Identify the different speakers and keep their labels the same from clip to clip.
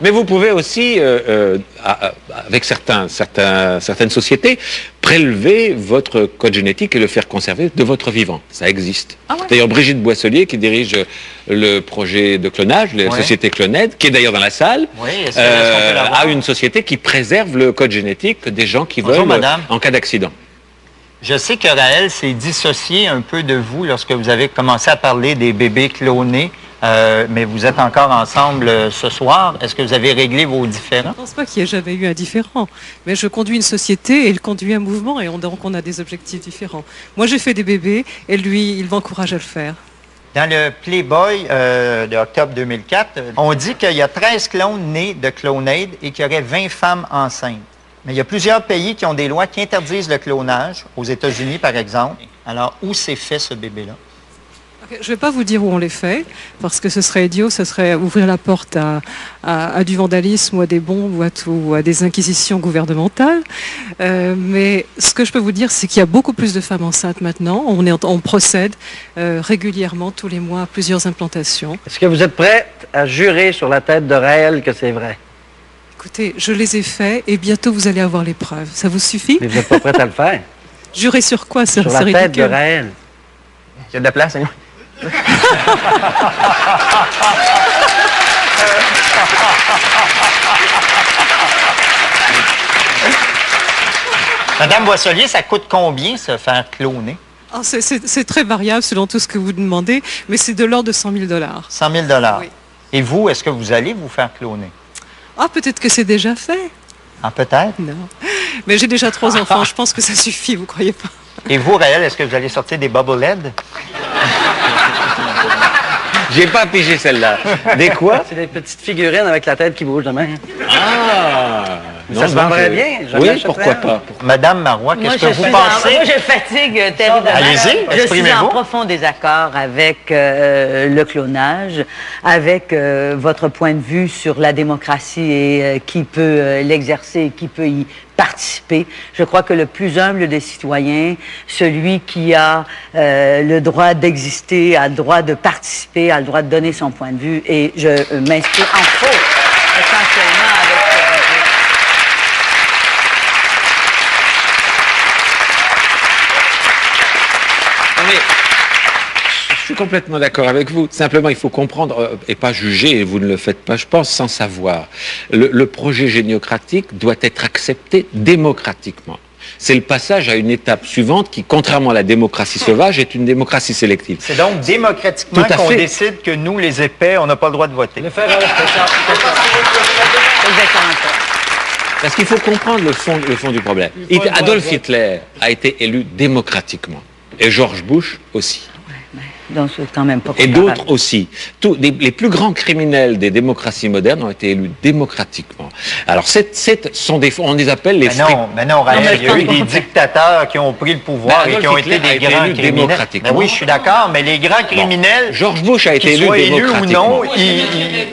Speaker 1: Mais vous pouvez aussi, avec certaines sociétés, prélever votre code génétique et le faire conserver de votre vivant. Ça existe. Ah ouais. D'ailleurs, Brigitte Boisselier, qui dirige le projet de clonage, la société Cloned, qui est d'ailleurs dans la salle, a une société qui préserve le code génétique des gens qui veulent, en cas d'accident.
Speaker 2: Je sais que Raël s'est dissocié un peu de vous lorsque vous avez commencé à parler des bébés clonés. Mais vous êtes encore ensemble ce soir. Est-ce que vous avez réglé vos différends?
Speaker 3: Je ne pense pas qu'il y ait jamais eu un différend. Mais je conduis une société et il conduit un mouvement et donc on a des objectifs différents. Moi, j'ai fait des bébés et lui, il m'encourage à le faire.
Speaker 2: Dans le Playboy d'octobre 2004, on dit qu'il y a 13 clones nés de Cloned et qu'il y aurait 20 femmes enceintes. Mais il y a plusieurs pays qui ont des lois qui interdisent le clonage, aux États-Unis par exemple. Alors, où s'est fait ce bébé-là?
Speaker 3: Je ne vais pas vous dire où on les fait, parce que ce serait idiot, ce serait ouvrir la porte à du vandalisme ou à des bombes ou à des inquisitions gouvernementales. Mais ce que je peux vous dire, c'est qu'il y a beaucoup plus de femmes enceintes maintenant. On procède régulièrement, tous les mois, à plusieurs implantations.
Speaker 4: Est-ce que vous êtes prête à jurer sur la tête de Raël que c'est vrai?
Speaker 3: Écoutez, je les ai faits et bientôt vous allez avoir les preuves. Ça vous suffit?
Speaker 4: Mais vous n'êtes pas prête à le faire?
Speaker 3: Jurer sur quoi?
Speaker 4: Sur la tête de Raël.
Speaker 5: Il y a de la place, hein?
Speaker 2: Madame Boisselier, ça coûte combien se faire cloner?
Speaker 3: Oh, c'est très variable selon tout ce que vous demandez, mais c'est de l'ordre de 100 000 $.
Speaker 2: 100 000 $. Oui. Et vous, est-ce que vous allez vous faire cloner?
Speaker 3: Ah, peut-être que c'est déjà fait.
Speaker 2: Ah, peut-être?
Speaker 3: Non. Mais j'ai déjà 3 enfants, je pense que ça suffit, vous croyez pas?
Speaker 2: Et vous, Raël, est-ce que vous allez sortir des bobbleheads?
Speaker 1: J'ai pas pigé celle-là. Des quoi?
Speaker 4: C'est des petites figurines avec la tête qui bouge de même.
Speaker 1: Ah!
Speaker 4: Non, ça se vendrait bien.
Speaker 1: Oui, pourquoi pas?
Speaker 2: Madame Marois, qu'est-ce que vous pensez?
Speaker 6: Moi, je fatigue terriblement.
Speaker 2: Allez-y,
Speaker 6: je suis en
Speaker 2: exprimez-vous.
Speaker 6: profond désaccord avec le clonage, avec votre point de vue sur la démocratie et qui peut l'exercer, qui peut y participer. Je crois que le plus humble des citoyens, celui qui a le droit d'exister, a le droit de participer, a le droit de donner son point de vue, et je m'inscris en faux, essentiellement avec
Speaker 1: Je suis complètement d'accord avec vous. Simplement, il faut comprendre et pas juger, et vous ne le faites pas, je pense, sans savoir. Le projet géniocratique doit être accepté démocratiquement. C'est le passage à une étape suivante qui, contrairement à la démocratie sauvage, est une démocratie sélective.
Speaker 2: C'est donc démocratiquement qu'on décide que nous, les épais, on n'a pas le droit de voter.
Speaker 1: Parce qu'il faut comprendre le fond du problème. Adolf Hitler a été élu démocratiquement. Et George Bush aussi.
Speaker 6: Donc, c'est quand même pas
Speaker 1: et d'autres aussi. Les plus grands criminels des démocraties modernes ont été élus démocratiquement. Alors, on les appelle les...
Speaker 2: Mais non, Raël, il y a eu des dictateurs qui ont pris le pouvoir et qui ont été des grands criminels. Ben oui, je suis d'accord, mais les grands criminels...
Speaker 1: George Bush a été élu démocratiquement.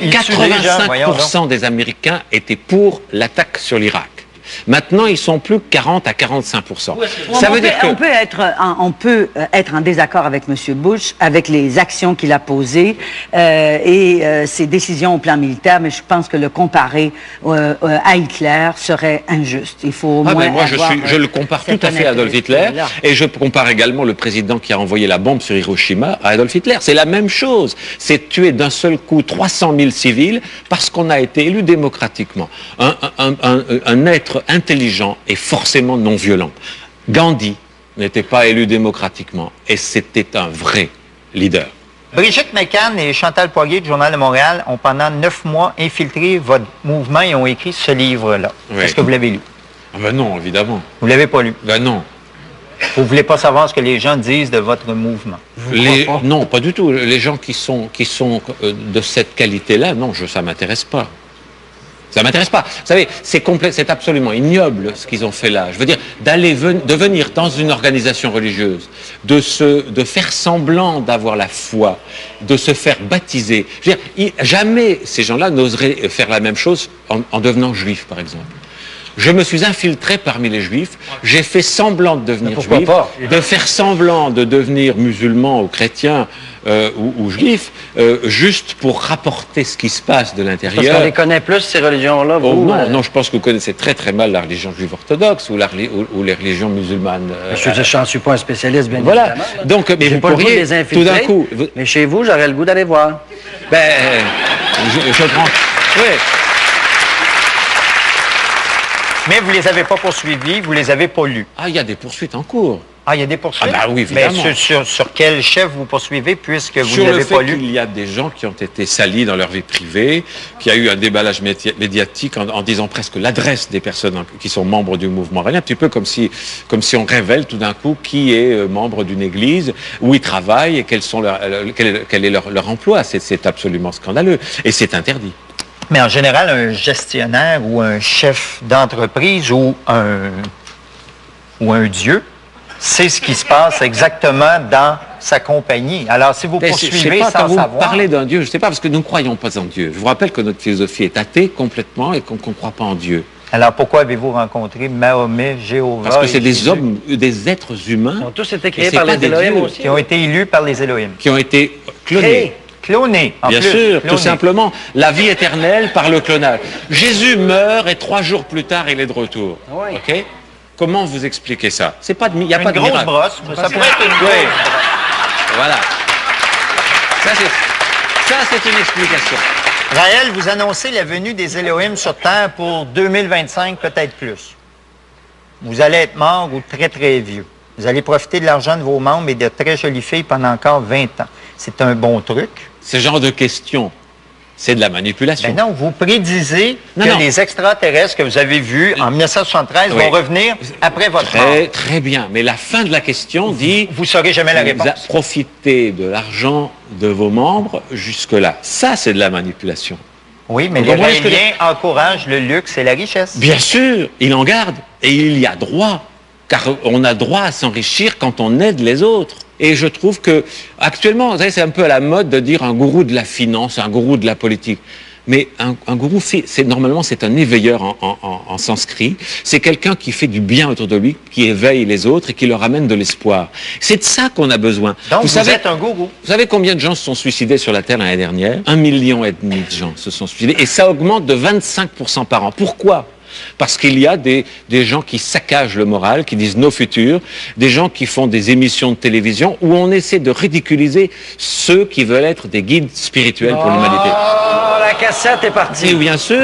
Speaker 1: 85% des Américains étaient pour l'attaque sur l'Irak. Maintenant, ils sont plus 40 à 45%.
Speaker 6: Ça veut dire que... On peut être en désaccord avec M. Bush, avec les actions qu'il a posées et ses décisions au plan militaire, mais je pense que le comparer à Hitler serait injuste. Il faut au moins
Speaker 1: moi, je le compare tout à fait à Adolf Hitler, et je compare également le président qui a envoyé la bombe sur Hiroshima à Adolf Hitler. C'est la même chose. C'est tuer d'un seul coup 300 000 civils parce qu'on a été élu démocratiquement. Un être intelligent et forcément non violent. Gandhi n'était pas élu démocratiquement et c'était un vrai leader.
Speaker 2: Brigitte McCann et Chantal Poirier du Journal de Montréal ont pendant 9 mois infiltré votre mouvement et ont écrit ce livre-là. Oui. Est-ce que vous l'avez lu?
Speaker 1: Ben non, évidemment.
Speaker 2: Vous ne l'avez pas lu?
Speaker 1: Ben non.
Speaker 2: Vous ne voulez pas savoir ce que les gens disent de votre mouvement?
Speaker 1: Non, pas du tout. Les gens qui sont de cette qualité-là, non, ça ne m'intéresse pas. Ça ne m'intéresse pas. Vous savez, c'est absolument ignoble ce qu'ils ont fait là. Je veux dire, de venir dans une organisation religieuse, de faire semblant d'avoir la foi, de se faire baptiser. Je veux dire, jamais ces gens-là n'oseraient faire la même chose en devenant juifs, par exemple. Je me suis infiltré parmi les juifs, j'ai fait semblant de devenir juif, de faire semblant de devenir musulman ou chrétien ou juif, juste pour rapporter ce qui se passe de l'intérieur.
Speaker 4: Parce qu'on les connaît plus, ces religions-là, vous?
Speaker 1: Oh, non, je pense que vous connaissez très très mal la religion juive orthodoxe ou les religions musulmanes.
Speaker 4: Je n'en suis pas un spécialiste, bien
Speaker 1: voilà.
Speaker 4: évidemment. Là.
Speaker 1: Donc, mais vous
Speaker 4: pas le goût de
Speaker 1: pourriez,
Speaker 4: les infiltrer,
Speaker 1: tout d'un coup...
Speaker 4: Mais chez vous, j'aurais le goût d'aller voir.
Speaker 1: Ben, je prends... Oui.
Speaker 2: Mais vous ne les avez pas poursuivis, vous ne les avez pas lus.
Speaker 1: Ah, il y a des poursuites en cours.
Speaker 2: Ah, il y a des poursuites?
Speaker 1: Ah, bah oui, évidemment.
Speaker 2: Mais sur quel chef vous poursuivez puisque vous
Speaker 1: Sur
Speaker 2: ne
Speaker 1: le
Speaker 2: l'avez pas
Speaker 1: fait
Speaker 2: lu?
Speaker 1: qu'il y a des gens qui ont été salis dans leur vie privée, qu'il y a eu un déballage médiatique en disant presque l'adresse des personnes qui sont membres du mouvement Rallye, un petit peu comme si on révèle tout d'un coup qui est membre d'une église, où ils travaillent et quel est leur emploi. C'est absolument scandaleux et c'est interdit.
Speaker 2: Mais en général, un gestionnaire ou un chef d'entreprise ou un dieu sait ce qui se passe exactement dans sa compagnie. Alors, si vous poursuivez sans
Speaker 1: quand
Speaker 2: savoir...
Speaker 1: vous parlez d'un Dieu, je ne sais pas, parce que nous ne croyons pas en Dieu. Je vous rappelle que notre philosophie est athée complètement et qu'on ne croit pas en Dieu.
Speaker 2: Alors, pourquoi avez-vous rencontré Mahomet, Jéhovah?
Speaker 1: Parce que c'est des
Speaker 2: Jésus,
Speaker 1: hommes, des êtres humains.
Speaker 4: Ils ont tous été créés
Speaker 1: et c'est
Speaker 4: par
Speaker 1: pas
Speaker 4: les
Speaker 1: des
Speaker 4: Elohim
Speaker 1: dieux
Speaker 4: aussi.
Speaker 2: qui ont été élus par les Elohim.
Speaker 1: Qui ont été clonés.
Speaker 2: Clonés, en
Speaker 1: Bien
Speaker 2: plus.
Speaker 1: sûr,
Speaker 2: Clonés.
Speaker 1: tout simplement. La vie éternelle par le clonage. Jésus meurt et 3 jours plus tard, il est de retour.
Speaker 4: Oui.
Speaker 1: OK? Comment vous expliquez ça? C'est pas de, il n'y a
Speaker 2: Une
Speaker 1: pas de
Speaker 2: grosse
Speaker 1: miracle.
Speaker 2: brosse, ça pourrait être une
Speaker 1: Oui.
Speaker 2: grosse.
Speaker 1: Voilà. Ça, c'est une explication.
Speaker 2: Raël, vous annoncez la venue des Elohim sur Terre pour 2025, peut-être plus. Vous allez être mort ou très, très vieux. Vous allez profiter de l'argent de vos membres et de très jolies filles pendant encore 20 ans. C'est un bon truc.
Speaker 1: Ce genre de questions, c'est de la manipulation.
Speaker 2: Ben non, vous prédisez
Speaker 1: Non,
Speaker 2: que
Speaker 1: non.
Speaker 2: les extraterrestres que vous avez vus en 1973
Speaker 1: Oui.
Speaker 2: vont revenir après votre mort.
Speaker 1: Très bien. Mais la fin de la question dit...
Speaker 2: Vous ne saurez jamais la réponse.
Speaker 1: Profitez de l'argent de vos membres jusque-là. Ça, c'est de la manipulation.
Speaker 2: Oui, mais
Speaker 1: Vous
Speaker 2: les
Speaker 1: comprenez ce que
Speaker 2: Raéliens encouragent le luxe et la richesse.
Speaker 1: Bien sûr, il en garde. Et il y a droit. Car on a droit à s'enrichir quand on aide les autres. Et je trouve que, actuellement, vous savez, c'est un peu à la mode de dire un gourou de la finance, un gourou de la politique. Mais un gourou, normalement, c'est un éveilleur en sanskrit. C'est quelqu'un qui fait du bien autour de lui, qui éveille les autres et qui leur amène de l'espoir. C'est de ça qu'on a besoin.
Speaker 2: Donc, vous êtes un gourou.
Speaker 1: Vous savez combien de gens se sont suicidés sur la Terre l'année dernière? 1,5 million de gens se sont suicidés. Et ça augmente de 25% par an. Pourquoi? Parce qu'il y a des gens qui saccagent le moral, qui disent nos futurs, des gens qui font des émissions de télévision où on essaie de ridiculiser ceux qui veulent être des guides spirituels pour l'humanité.
Speaker 4: Oh, la cassette est partie.
Speaker 1: Et bien sûr.